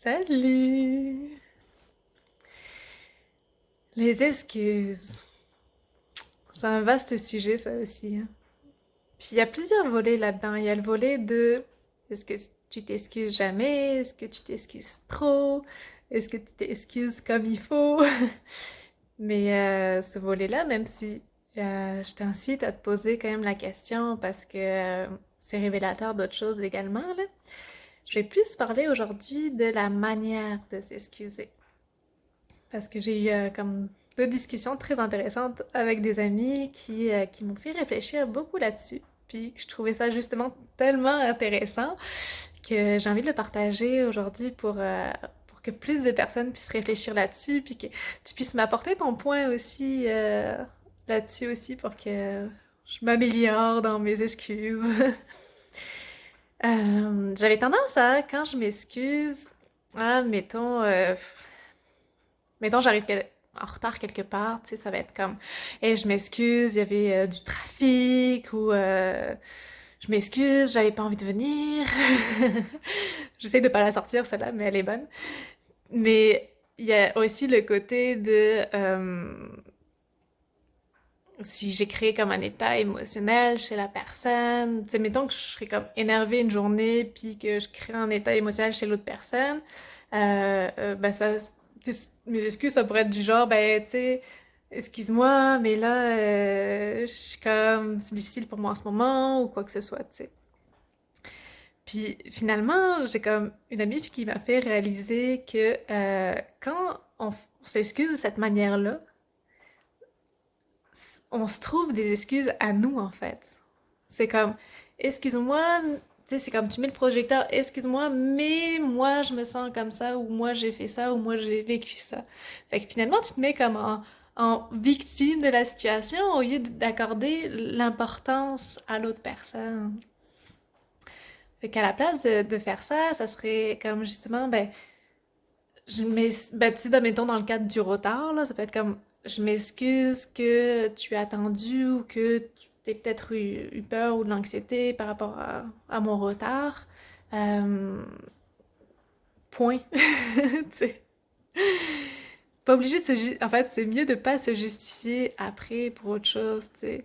Salut! Les excuses. C'est un vaste sujet, ça aussi, hein. Puis il y a plusieurs volets là-dedans. Il y a le volet de est-ce que tu t'excuses jamais? Est-ce que tu t'excuses trop? Est-ce que tu t'excuses comme il faut? Mais ce volet-là, même si je t'incite à te poser quand même la question parce que c'est révélateur d'autres choses également, là. Je vais plus parler aujourd'hui de la manière de s'excuser. Parce que j'ai eu comme deux discussions très intéressantes avec des amis qui m'ont fait réfléchir beaucoup là-dessus. Puis que je trouvais ça justement tellement intéressant que j'ai envie de le partager aujourd'hui pour que plus de personnes puissent réfléchir là-dessus, puis que tu puisses m'apporter ton point aussi là-dessus aussi pour que je m'améliore dans mes excuses. J'avais tendance à, quand je m'excuse, mettons, j'arrive en retard quelque part, tu sais, ça va être comme, hey, je m'excuse, il y avait du trafic ou je m'excuse, j'avais pas envie de venir. J'essaie de pas la sortir, celle-là, mais elle est bonne. Mais il y a aussi le côté de si j'ai créé comme un état émotionnel chez la personne, tu sais, mettons que je serais comme énervée une journée puis que je crée un état émotionnel chez l'autre personne, ben ça, tu sais, mes excuses, ça pourrait être du genre, ben, tu sais, excuse-moi, mais là, je suis comme, c'est difficile pour moi en ce moment ou quoi que ce soit, tu sais. Puis finalement, j'ai comme une amie qui m'a fait réaliser que quand on s'excuse de cette manière-là, on se trouve des excuses à nous, en fait. C'est comme, excuse-moi, tu sais, c'est comme tu mets le projecteur, excuse-moi, mais moi je me sens comme ça, ou moi j'ai fait ça, ou moi j'ai vécu ça. Fait que finalement, tu te mets comme en victime de la situation au lieu d'accorder l'importance à l'autre personne. Fait qu'à la place de faire ça, ça serait comme justement, ben, ben, tu sais, mettons dans le cadre du retard, là, ça peut être comme je m'excuse que tu as attendu ou que tu t'es peut-être eu peur ou de l'anxiété par rapport à mon retard. Euh, point. Tu sais. Pas obligé de En fait, c'est mieux de pas se justifier après pour autre chose, tu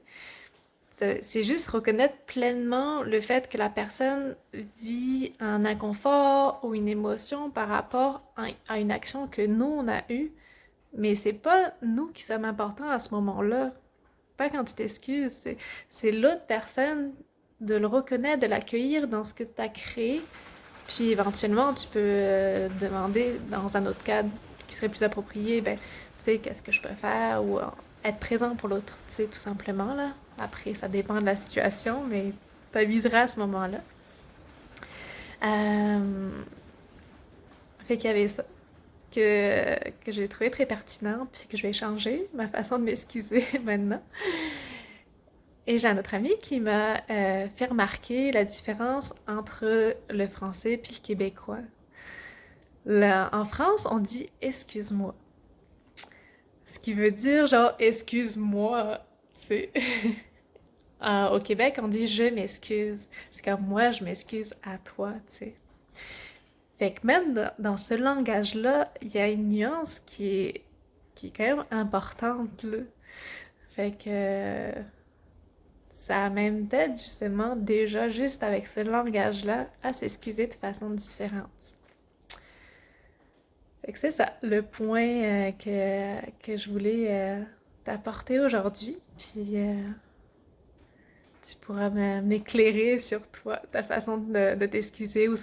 sais. C'est juste reconnaître pleinement le fait que la personne vit un inconfort ou une émotion par rapport à une action que nous, on a eue. Mais c'est pas nous qui sommes importants à ce moment-là. Pas quand tu t'excuses. C'est l'autre personne de le reconnaître, de l'accueillir dans ce que tu as créé. Puis éventuellement, tu peux demander dans un autre cadre qui serait plus approprié, ben, tu sais, qu'est-ce que je peux faire ou être présent pour l'autre, tu sais, tout simplement, là. Après, ça dépend de la situation, mais t'aviseras à ce moment-là. Euh, Fait qu'il y avait ça que j'ai trouvé très pertinent, puis que je vais changer ma façon de m'excuser maintenant. Et j'ai un autre ami qui m'a fait remarquer la différence entre le français puis le québécois. Là, en France, on dit excuse-moi. Ce qui veut dire genre excuse-moi, tu sais. Au Québec, on dit je m'excuse. C'est comme moi, je m'excuse à toi, tu sais. Fait que même dans ce langage-là, il y a une nuance qui est quand même importante, là. Fait que ça amène peut-être justement déjà juste avec ce langage-là à s'excuser de façon différente. Fait que c'est ça, le point que je voulais t'apporter aujourd'hui. Puis tu pourras m'éclairer sur toi, ta façon de t'excuser ou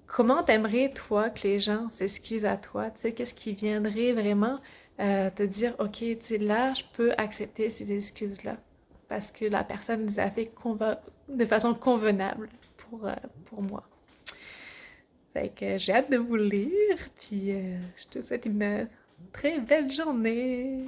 comment t'aimerais toi que les gens s'excusent à toi. Tu sais, qu'est-ce qui viendrait vraiment te dire, ok, tu sais, là, je peux accepter ces excuses-là parce que la personne les a fait de façon convenable pour moi. Fait que j'ai hâte de vous lire, puis je te souhaite une très belle journée.